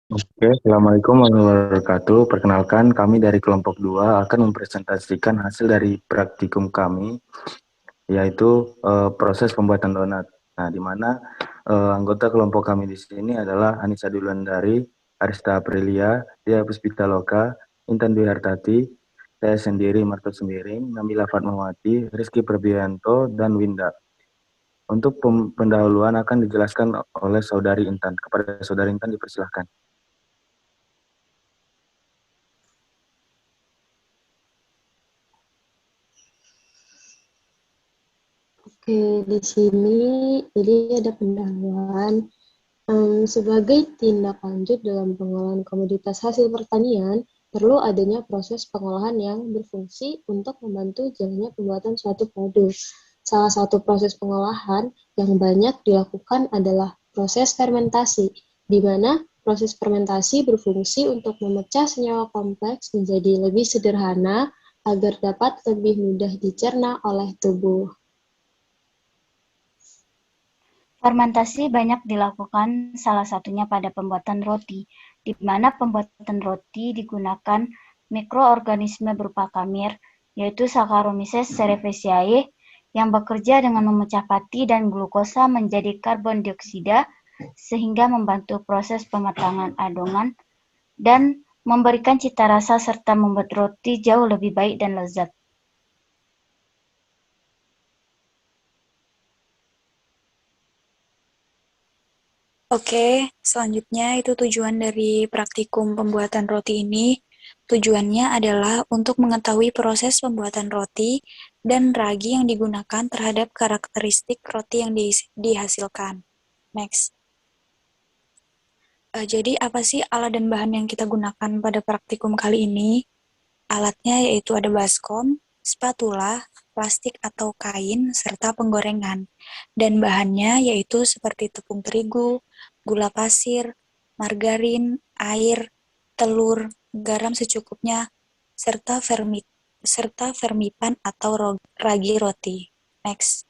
Oke, Assalamualaikum warahmatullahi wabarakatuh. Perkenalkan, kami dari kelompok 2 akan mempresentasikan hasil dari praktikum kami, yaitu proses pembuatan donat. Nah, di mana anggota kelompok kami di sini adalah Anissa Dulandari, Arista Aprilia, Dia Puspitaloka, Intan Dwi Hartati, saya sendiri, Marto Sembiring, Nabila Fatmawati, Rizky Perbianto, dan Winda. Untuk pendahuluan akan dijelaskan oleh Saudari Intan. Kepada Saudari Intan dipersilahkan. Oke, di sini jadi ada pendahuluan sebagai tindak lanjut dalam pengolahan komoditas hasil pertanian, perlu adanya proses pengolahan yang berfungsi untuk membantu jalannya pembuatan suatu produk. Salah satu proses pengolahan yang banyak dilakukan adalah proses fermentasi, di mana proses fermentasi berfungsi untuk memecah senyawa kompleks menjadi lebih sederhana agar dapat lebih mudah dicerna oleh tubuh. Fermentasi banyak dilakukan salah satunya pada pembuatan roti, di mana pembuatan roti digunakan mikroorganisme berupa kamir, yaitu Saccharomyces cerevisiae, yang bekerja dengan memecah pati dan glukosa menjadi karbon dioksida, sehingga membantu proses pematangan adonan dan memberikan cita rasa serta membuat roti jauh lebih baik dan lezat. Oke, selanjutnya itu tujuan dari praktikum pembuatan roti ini. Tujuannya adalah untuk mengetahui proses pembuatan roti dan ragi yang digunakan terhadap karakteristik roti yang dihasilkan. Next. Jadi apa sih alat dan bahan yang kita gunakan pada praktikum kali ini? Alatnya yaitu ada baskom, spatula, plastik atau kain, serta penggorengan. Dan bahannya yaitu seperti tepung terigu, gula pasir, margarin, air, telur, garam secukupnya, serta fermipan atau ragi roti. Next.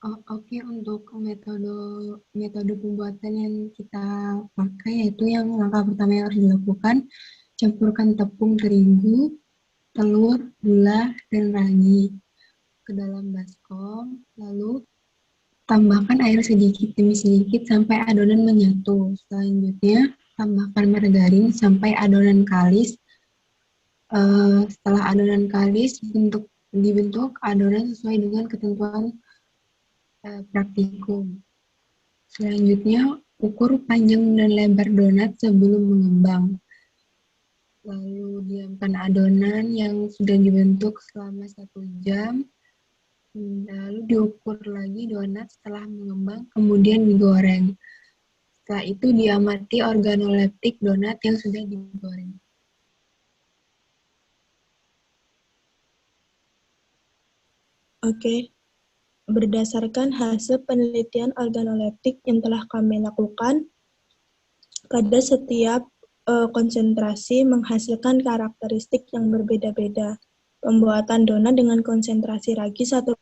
Oke, untuk metode pembuatan yang kita pakai yaitu yang langkah pertama yang harus dilakukan, campurkan tepung terigu, telur, gula, dan ragi ke dalam baskom, lalu tambahkan air sedikit demi sedikit sampai adonan menyatu. Selanjutnya, tambahkan margarin sampai adonan kalis. Setelah adonan kalis dibentuk adonan sesuai dengan ketentuan praktikum. Selanjutnya, ukur panjang dan lebar donat sebelum mengembang. Lalu diamkan adonan yang sudah dibentuk selama 1 jam. Lalu diukur lagi donat setelah mengembang, kemudian digoreng. Setelah itu diamati organoleptik donat yang sudah digoreng. Oke, berdasarkan hasil penelitian organoleptik yang telah kami lakukan, pada setiap konsentrasi menghasilkan karakteristik yang berbeda-beda. Pembuatan donat dengan konsentrasi ragi 1%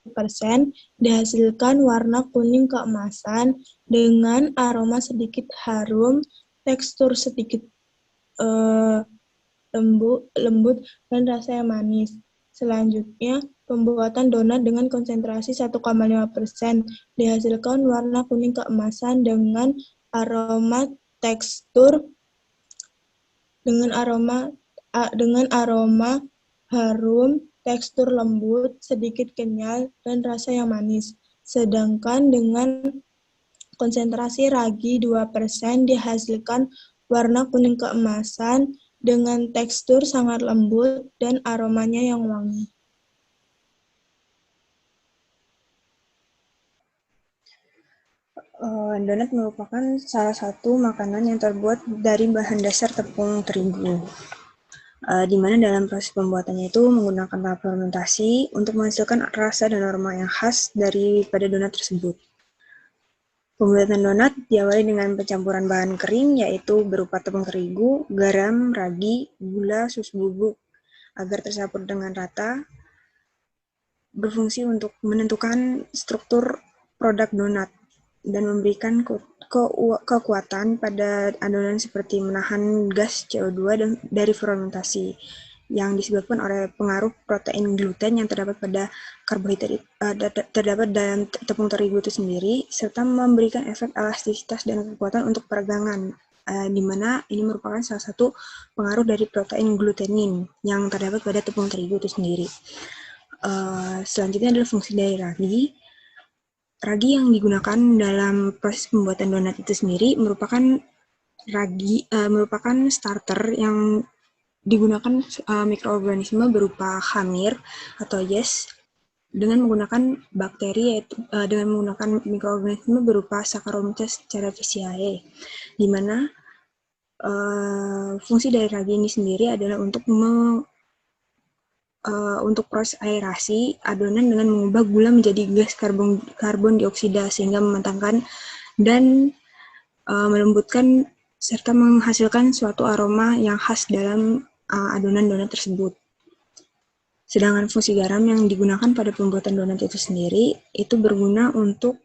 dihasilkan warna kuning keemasan dengan aroma sedikit harum, tekstur sedikit lembut, dan rasa yang manis. Selanjutnya, pembuatan donat dengan konsentrasi 1,5% dihasilkan warna kuning keemasan dengan aroma tekstur dengan aroma harum, tekstur lembut, sedikit kenyal, dan rasa yang manis. Sedangkan dengan konsentrasi ragi 2% dihasilkan warna kuning keemasan dengan tekstur sangat lembut dan aromanya yang wangi. Donat merupakan salah satu makanan yang terbuat dari bahan dasar tepung terigu. Di mana dalam proses pembuatannya itu menggunakan tahap fermentasi untuk menghasilkan rasa dan aroma yang khas daripada donat tersebut. Pembuatan donat diawali dengan pencampuran bahan kering, yaitu berupa tepung terigu, garam, ragi, gula, susu bubuk, agar tercampur dengan rata. berfungsi untuk menentukan struktur produk donat dan memberikan kekuatan pada adonan seperti menahan gas CO2 dari fermentasi yang disebabkan oleh pengaruh protein gluten yang terdapat pada karbohidrat terdapat dalam tepung terigu itu sendiri, serta memberikan efek elastisitas dan kekuatan untuk peregangan, di mana ini merupakan salah satu pengaruh dari protein glutenin yang terdapat pada tepung terigu itu sendiri. Selanjutnya adalah fungsi dari ragi. Ragi yang digunakan dalam proses pembuatan donat itu sendiri merupakan starter yang digunakan mikroorganisme berupa khamir atau yeast dengan menggunakan bakteri dengan menggunakan mikroorganisme berupa Saccharomyces cerevisiae, di mana fungsi dari ragi ini sendiri adalah untuk proses aerasi adonan dengan mengubah gula menjadi gas karbon dioksida sehingga mematangkan dan melembutkan serta menghasilkan suatu aroma yang khas dalam adonan donat tersebut. Sedangkan fungsi garam yang digunakan pada pembuatan donat itu sendiri itu berguna untuk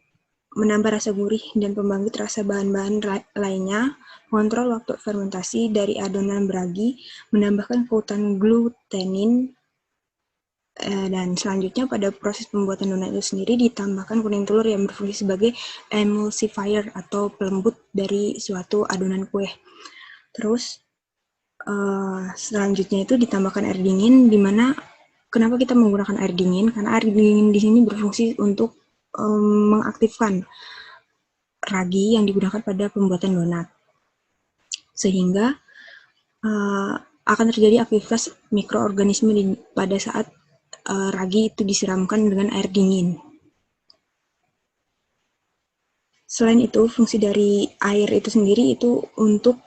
menambah rasa gurih dan pembangkit rasa bahan-bahan lainnya, mengontrol waktu fermentasi dari adonan beragi, menambahkan kekuatan glutenin, dan selanjutnya pada proses pembuatan donat itu sendiri ditambahkan kuning telur yang berfungsi sebagai emulsifier atau pelembut dari suatu adonan kue. Terus selanjutnya itu ditambahkan air dingin, di mana kenapa kita menggunakan air dingin? Karena air dingin di sini berfungsi untuk mengaktifkan ragi yang digunakan pada pembuatan donat, sehingga akan terjadi aktivitas mikroorganisme pada saat ragi itu disiramkan dengan air dingin. Selain itu, fungsi dari air itu sendiri itu untuk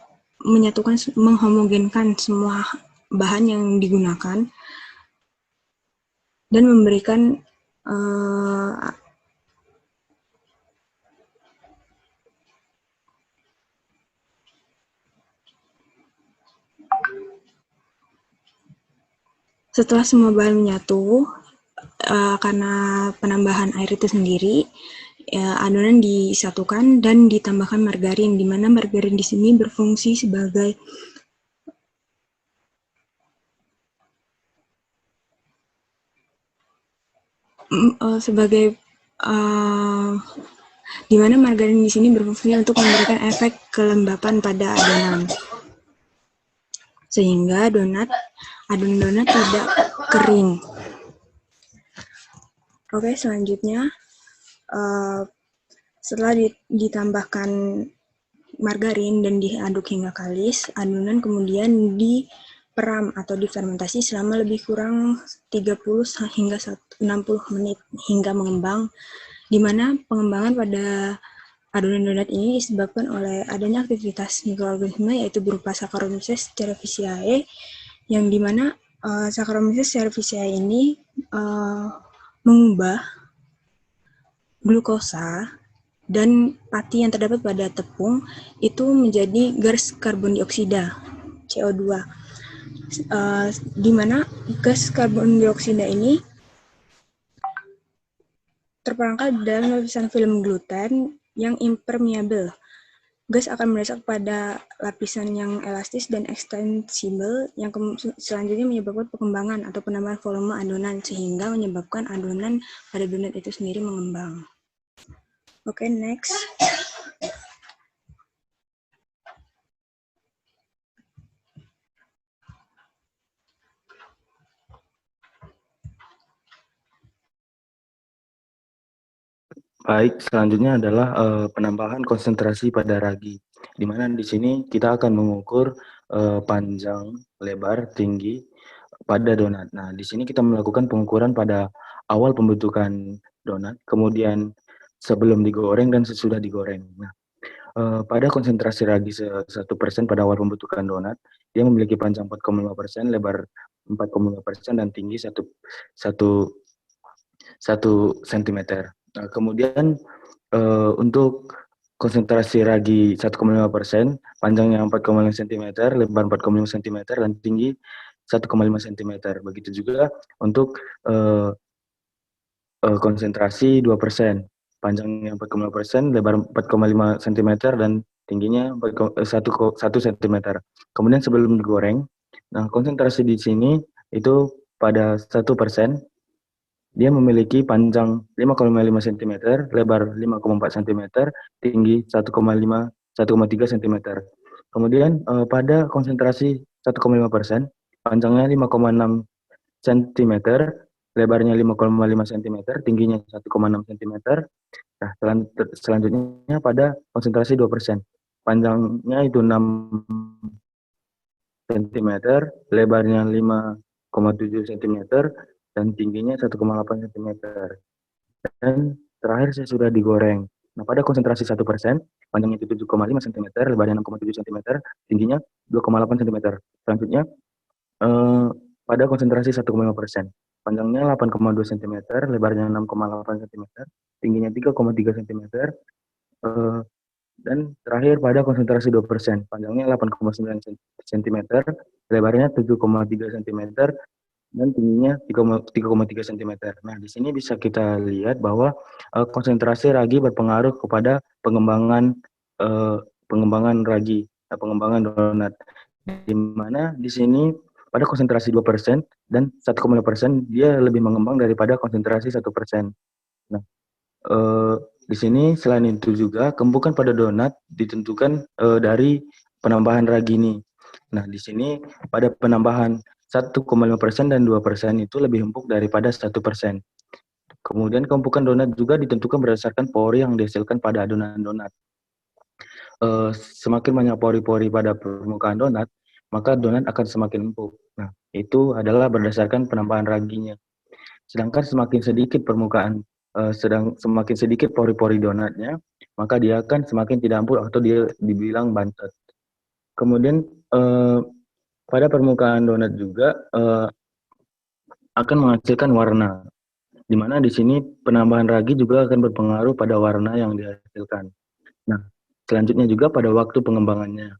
menyatukan, menghomogenkan semua bahan yang digunakan dan memberikan setelah semua bahan menyatu karena penambahan air itu sendiri, adonan disatukan dan ditambahkan margarin, di mana margarin di sini berfungsi sebagai di mana margarin di sini berfungsi untuk memberikan efek kelembapan pada adonan, sehingga adonan donat tidak kering. Oke, selanjutnya setelah ditambahkan margarin dan diaduk hingga kalis, adonan kemudian diperam atau difermentasi selama lebih kurang 30 hingga 60 menit hingga mengembang, di mana pengembangan pada adonan donat ini disebabkan oleh adanya aktivitas mikroorganisme yaitu berupa Saccharomyces cerevisiae, yang dimana Saccharomyces cerevisiae ini mengubah glukosa dan pati yang terdapat pada tepung itu menjadi gas karbon dioksida CO2, di mana gas karbon dioksida ini terperangkap dalam lapisan film gluten yang impermeable. Gas akan meresap pada lapisan yang elastis dan ekstensibel yang selanjutnya menyebabkan perkembangan atau penambahan volume adonan sehingga menyebabkan adonan pada donat itu sendiri mengembang. Oke, next. Baik, selanjutnya adalah penambahan konsentrasi pada ragi, di mana di sini kita akan mengukur panjang, lebar, tinggi pada donat. Nah, di sini kita melakukan pengukuran pada awal pembentukan donat, kemudian sebelum digoreng dan sesudah digoreng. Nah, pada konsentrasi ragi 1% pada awal pembentukan donat, dia memiliki panjang 4,5%, lebar 4,5%, dan tinggi 1 cm. Nah, kemudian untuk konsentrasi ragi 1,5%, panjangnya 4,5 cm, lebar 4,5 cm, dan tinggi 1,5 cm. Begitu juga untuk konsentrasi 2%, panjangnya 4,5%, lebar 4,5 cm, dan tingginya 1 cm. Kemudian sebelum digoreng, nah konsentrasi di sini itu pada 1%, dia memiliki panjang 5,5 cm, lebar 5,4 cm, tinggi 1,3 cm. Kemudian pada konsentrasi 1,5%, panjangnya 5,6 cm, lebarnya 5,5 cm, tingginya 1,6 cm. Nah, selanjutnya pada konsentrasi 2%, panjangnya itu 6 cm, lebarnya 5,7 cm, dan tingginya 1,8 cm. Dan terakhir saya sudah digoreng. Nah, pada konsentrasi 1%, panjangnya itu 7,5 cm, lebarnya 6,7 cm, tingginya 2,8 cm. Selanjutnya, pada konsentrasi 1,5%, panjangnya 8,2 cm, lebarnya 6,8 cm, tingginya 3,3 cm, dan terakhir pada konsentrasi 2%, panjangnya 8,9 cm, lebarnya 7,3 cm, dan tingginya 3,3 cm. Nah, di sini bisa kita lihat bahwa konsentrasi ragi berpengaruh kepada pengembangan ragi, pengembangan donat. Di mana di sini pada konsentrasi 2% dan 1,5% dia lebih mengembang daripada konsentrasi 1%. Nah, di sini selain itu juga kembukan pada donat ditentukan dari penambahan ragi ini. Nah, di sini pada penambahan 1,5% dan 2% itu lebih empuk daripada 1%. Kemudian kempukan donat juga ditentukan berdasarkan pori yang dihasilkan pada adonan donat. Semakin banyak pori-pori pada permukaan donat, maka donat akan semakin empuk. Nah, itu adalah berdasarkan penambahan raginya. Sedangkan semakin sedikit semakin sedikit pori-pori donatnya, maka dia akan semakin tidak empuk atau dia dibilang bantet. Kemudian pada permukaan donat juga akan menghasilkan warna, di mana di sini penambahan ragi juga akan berpengaruh pada warna yang dihasilkan. Nah, selanjutnya juga pada waktu pengembangannya.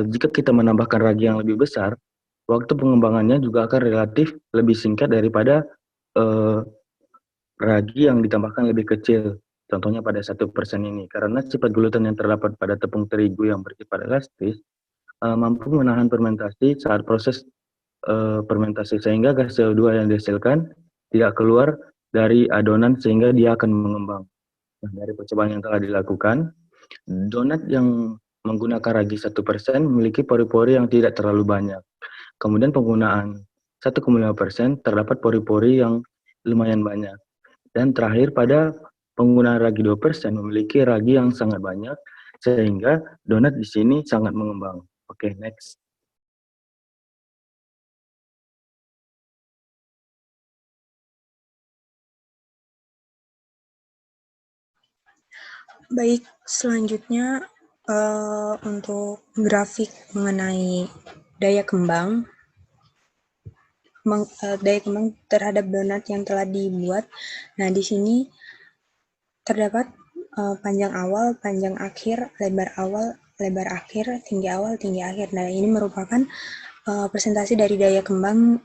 Jika kita menambahkan ragi yang lebih besar, waktu pengembangannya juga akan relatif lebih singkat daripada ragi yang ditambahkan lebih kecil. Contohnya pada 1% ini, karena sifat gluten yang terdapat pada tepung terigu yang bersifat elastis mampu menahan fermentasi saat proses fermentasi, sehingga gas CO2 yang dihasilkan tidak keluar dari adonan sehingga dia akan mengembang. Nah, dari percobaan yang telah dilakukan, donat yang menggunakan ragi 1% memiliki pori-pori yang tidak terlalu banyak. Kemudian penggunaan 1,5% terdapat pori-pori yang lumayan banyak. Dan terakhir pada penggunaan ragi 2% memiliki ragi yang sangat banyak, sehingga donat di sini sangat mengembang. Oke, next. Baik, selanjutnya untuk grafik mengenai daya kembang terhadap donat yang telah dibuat. Nah, di sini terdapat panjang awal, panjang akhir, lebar awal, lebar akhir, tinggi awal, tinggi akhir. Nah, ini merupakan presentasi dari daya kembang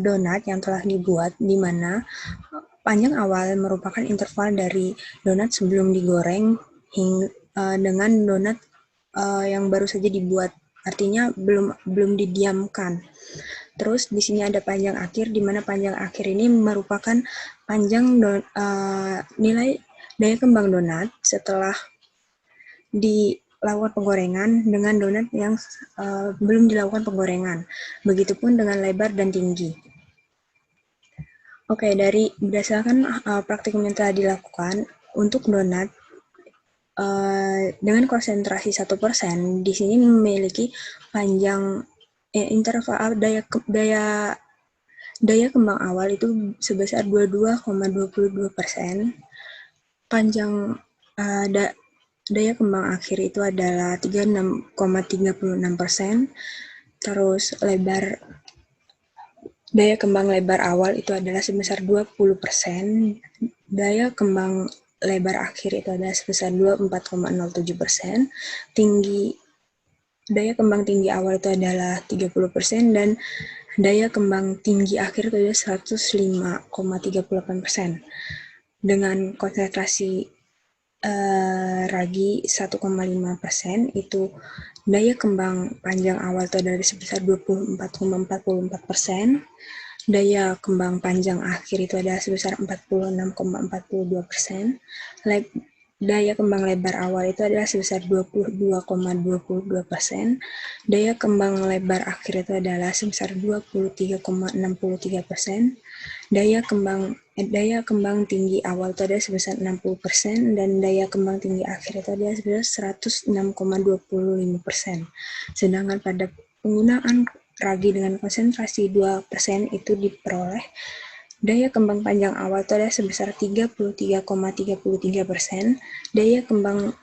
donat yang telah dibuat, di mana panjang awal merupakan interval dari donat sebelum digoreng dengan donat yang baru saja dibuat, artinya belum didiamkan. Terus di sini ada panjang akhir, di mana panjang akhir ini merupakan panjang nilai daya kembang donat setelah dilakukan penggorengan dengan donat yang belum dilakukan penggorengan. Begitupun dengan lebar dan tinggi. Oke, berdasarkan praktikum yang telah dilakukan untuk donat dengan konsentrasi 1%, di sini memiliki panjang interval daya kembang awal itu sebesar 22,22%, panjang daya kembang akhir itu adalah 36,36%, terus daya kembang lebar awal itu adalah sebesar 20%, daya kembang lebar akhir itu adalah sebesar 24,07%, daya kembang tinggi awal itu adalah 30%, dan daya kembang tinggi akhir itu adalah 105,38%. Dengan konsentrasi ragi 1,5%, itu daya kembang panjang awal itu adalah sebesar 24,44%. Daya kembang panjang akhir itu adalah sebesar 46,42%. Daya kembang lebar awal itu adalah sebesar 22,22%. Daya kembang lebar akhir itu adalah sebesar 23,63%. Daya kembang tinggi awal itu adalah sebesar 60%, dan daya kembang tinggi akhir itu adalah sebesar 106,25%. Sedangkan pada penggunaan ragi dengan konsentrasi 2% itu diperoleh daya kembang panjang awal itu adalah sebesar 33,33%, daya kembang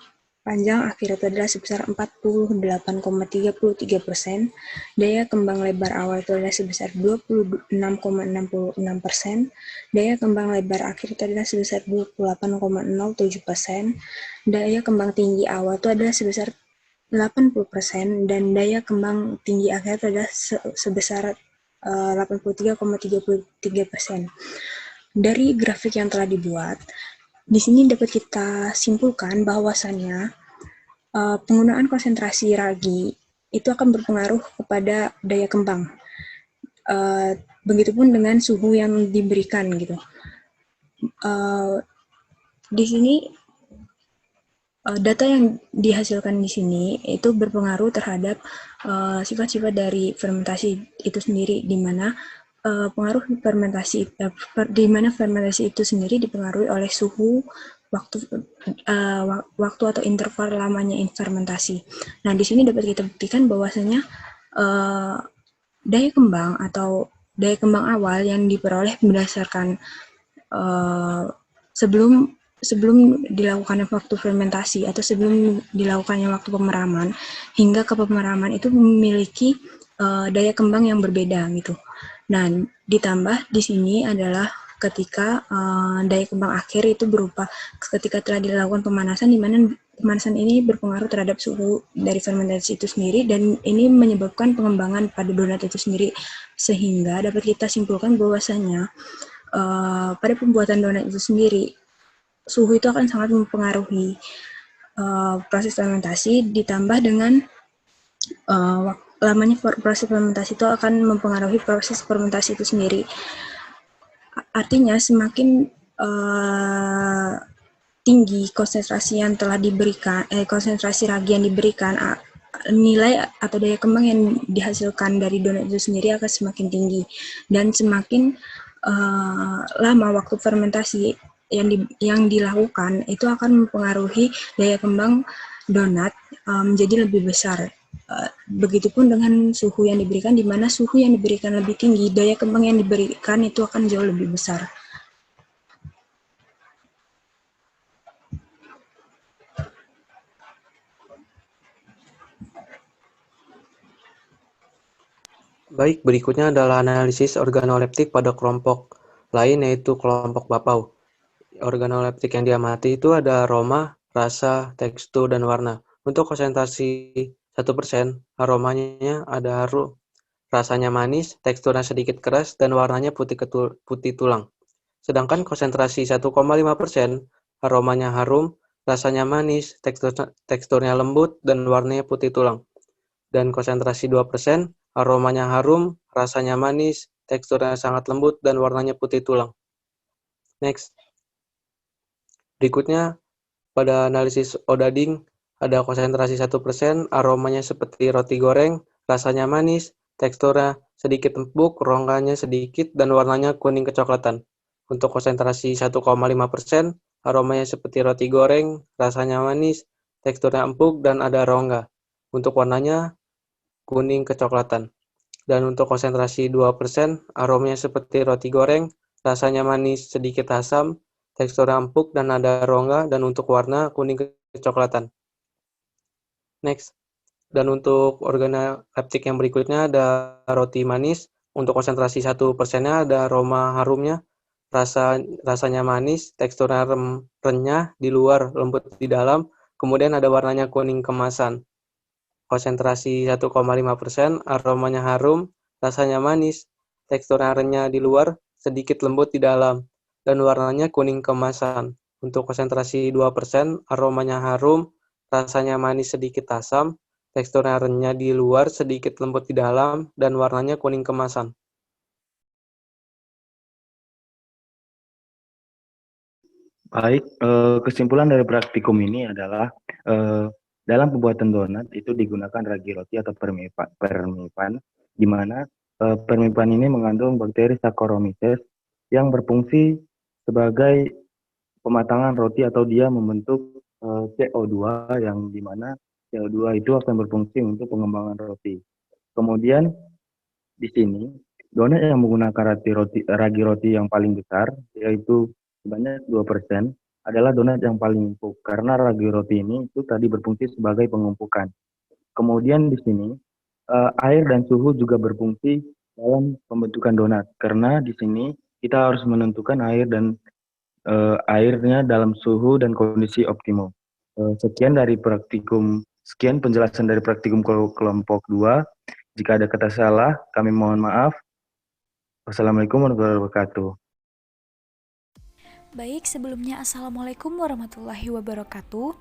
panjang akhir itu adalah sebesar 48,33%, daya kembang lebar awal itu adalah sebesar 26,66%, daya kembang lebar akhir itu adalah sebesar 28,07%, daya kembang tinggi awal itu adalah sebesar 80%, dan daya kembang tinggi akhir itu adalah sebesar 83,33%. Dari grafik yang telah dibuat, di sini dapat kita simpulkan bahwasannya penggunaan konsentrasi ragi itu akan berpengaruh kepada daya kembang. Begitupun dengan suhu yang diberikan gitu. Di sini data yang dihasilkan di sini itu berpengaruh terhadap sifat-sifat dari fermentasi itu sendiri, di mana pengaruh fermentasi di mana fermentasi itu sendiri dipengaruhi oleh suhu, waktu atau interval lamanya fermentasi. Nah, di sini dapat kita buktikan bahwasanya daya kembang atau daya kembang awal yang diperoleh berdasarkan sebelum dilakukannya waktu fermentasi atau sebelum dilakukannya waktu pemeraman hingga ke pemeraman itu memiliki daya kembang yang berbeda gitu. Nah, ditambah di sini adalah ketika daya kembang akhir itu berupa ketika telah dilakukan pemanasan, di mana pemanasan ini berpengaruh terhadap suhu dari fermentasi itu sendiri, dan ini menyebabkan pengembangan pada donat itu sendiri, sehingga dapat kita simpulkan bahwasanya pada pembuatan donat itu sendiri suhu itu akan sangat mempengaruhi proses fermentasi, ditambah dengan lamanya proses fermentasi itu akan mempengaruhi proses fermentasi itu sendiri. Artinya semakin tinggi konsentrasi yang telah diberikan, konsentrasi ragi yang diberikan, nilai atau daya kembang yang dihasilkan dari donat itu sendiri akan semakin tinggi, dan semakin lama waktu fermentasi yang dilakukan itu akan mempengaruhi daya kembang donat menjadi lebih besar. Begitupun dengan suhu yang diberikan, di mana suhu yang diberikan lebih tinggi, daya kembang yang diberikan itu akan jauh lebih besar. Baik, berikutnya adalah analisis organoleptik pada kelompok lain, yaitu kelompok bapau. Organoleptik yang diamati itu ada aroma, rasa, tekstur, dan warna. Untuk konsentrasi 1%, aromanya ada harum, rasanya manis, teksturnya sedikit keras, dan warnanya putih tulang. Sedangkan konsentrasi 1,5%, aromanya harum, rasanya manis, teksturnya lembut, dan warnanya putih tulang. Dan konsentrasi 2%, aromanya harum, rasanya manis, teksturnya sangat lembut, dan warnanya putih tulang. Next. Berikutnya, pada analisis odading, ada konsentrasi 1%, aromanya seperti roti goreng, rasanya manis, teksturnya sedikit empuk, rongganya sedikit, dan warnanya kuning kecoklatan. Untuk konsentrasi 1,5%, aromanya seperti roti goreng, rasanya manis, teksturnya empuk, dan ada rongga. Untuk warnanya kuning kecoklatan. Dan untuk konsentrasi 2%, aromanya seperti roti goreng, rasanya manis, sedikit asam, teksturnya empuk, dan ada rongga, dan untuk warna kuning kecoklatan. Next. Dan untuk organoleptik yang berikutnya ada roti manis. Untuk konsentrasi 1%-nya ada aroma harumnya, rasanya manis, teksturnya renyah di luar, lembut di dalam, kemudian ada warnanya kuning kemasan. Konsentrasi 1,5%, aromanya harum, rasanya manis, teksturnya renyah di luar, sedikit lembut di dalam, dan warnanya kuning keemasan. Untuk konsentrasi 2%, aromanya harum, rasanya manis sedikit asam, teksturnya renyah di luar, sedikit lembut di dalam, dan warnanya kuning keemasan. Baik, kesimpulan dari praktikum ini adalah dalam pembuatan donat itu digunakan ragi roti atau permipan, di mana permipan ini mengandung bakteri Saccharomyces yang berfungsi sebagai pematangan roti atau dia membentuk CO2 yang di mana CO2 itu akan berfungsi untuk pengembangan roti. Kemudian di sini donat yang menggunakan ragi roti yang paling besar yaitu sebanyak 2% adalah donat yang paling empuk karena ragi roti ini itu tadi berfungsi sebagai pengumpukan. Kemudian di sini air dan suhu juga berfungsi dalam pembentukan donat karena di sini kita harus menentukan air dan airnya dalam suhu dan kondisi optimum. Sekian penjelasan dari praktikum kelompok 2. Jika ada kata salah, kami mohon maaf. Wassalamualaikum warahmatullahi wabarakatuh. Baik, sebelumnya Assalamualaikum warahmatullahi wabarakatuh.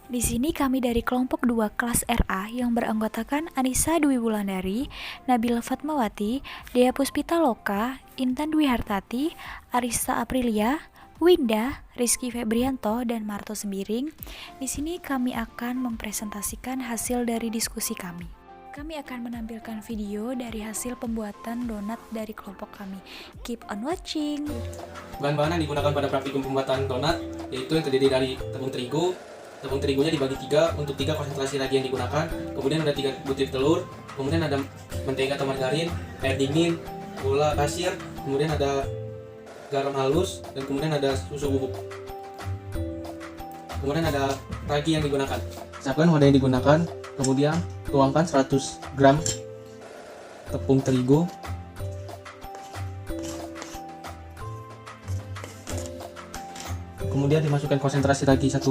Di sini kami dari kelompok 2 kelas RA yang beranggotakan Anissa Dwi Wulandari, Nabila Fatmawati, Dea Puspita Loka, Intan Dwi Hartati, Arista Aprilia, Winda, Rizky Febrianto, dan Marto Sembiring. Di sini kami akan mempresentasikan hasil dari diskusi kami. Kami akan menampilkan video dari hasil pembuatan donat dari kelompok kami. Keep on watching. Bahan-bahan yang digunakan pada praktikum pembuatan donat yaitu yang terdiri dari tepung terigu. Tepung terigunya dibagi 3 untuk 3 konsentrasi ragi yang digunakan. Kemudian ada 3 butir telur. Kemudian ada mentega atau margarin, air dingin, gula pasir. Kemudian ada garam halus dan kemudian ada susu bubuk. Kemudian ada ragi yang digunakan. Siapkan wadah yang digunakan. Kemudian tuangkan 100 gram tepung terigu. Kemudian dimasukkan konsentrasi ragi 1%.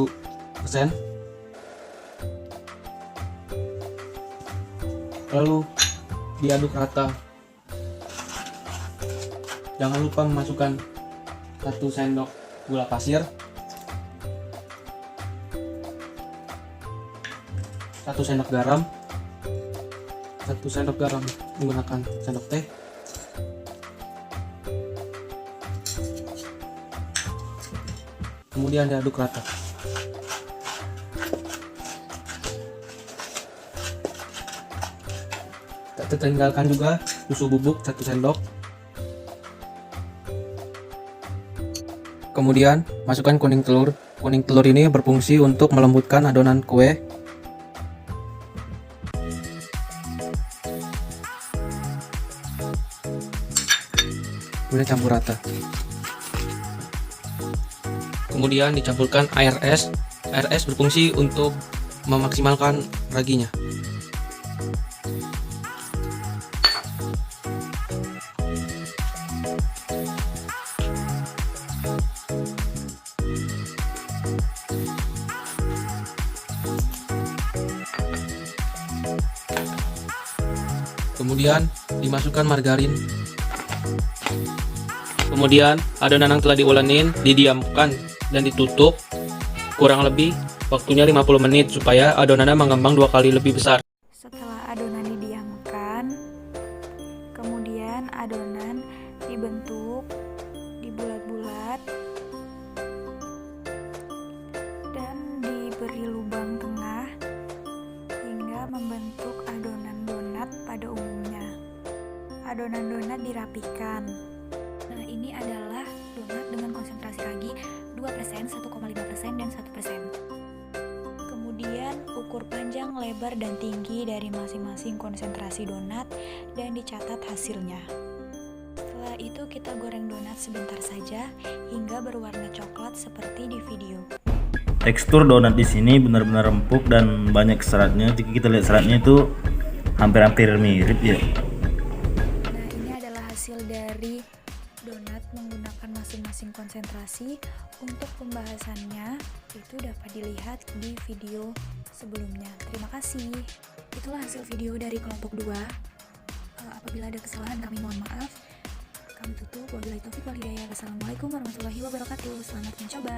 Lalu diaduk rata. Jangan lupa memasukkan 1 sendok gula pasir, 1 sendok garam, 1 sendok garam menggunakan sendok teh, kemudian diaduk rata. Tak tertinggalkan juga susu bubuk 1 sendok. Kemudian masukkan kuning telur. Kuning telur ini berfungsi untuk melembutkan adonan kue. Kemudian campur rata. Kemudian dicampurkan air es. Air es berfungsi untuk memaksimalkan raginya. Kemudian dimasukkan margarin. Kemudian adonan yang telah diulenin didiamkan dan ditutup kurang lebih waktunya 50 menit supaya adonannya mengembang 2 kali lebih besar. Setelah adonan didiamkan, kemudian adonan dibentuk di bulat-bulat dan diberi lubang tengah hingga membentuk adonan donat pada umumnya. Adonan donat dirapikan. Nah, ini adalah donat dengan konsentrasi ragi 2%, 1,5%, dan 1%. Kemudian ukur panjang, lebar, dan tinggi dari masing-masing konsentrasi donat dan dicatat hasilnya. Setelah itu kita goreng donat sebentar saja hingga berwarna coklat seperti di video. Tekstur donat di sini benar-benar empuk dan banyak seratnya. Jika kita lihat seratnya itu hampir-hampir mirip ya. Nah, ini adalah hasil dari donat menggunakan masing-masing konsentrasi. Untuk pembahasannya itu dapat dilihat di video sebelumnya. Terima kasih. Itulah hasil video dari kelompok 2. Apabila ada kesalahan kami mohon maaf. Kami tutup. Wabillahi taufiq wal hidayah. Wassalamualaikum warahmatullahi wabarakatuh. Selamat mencoba.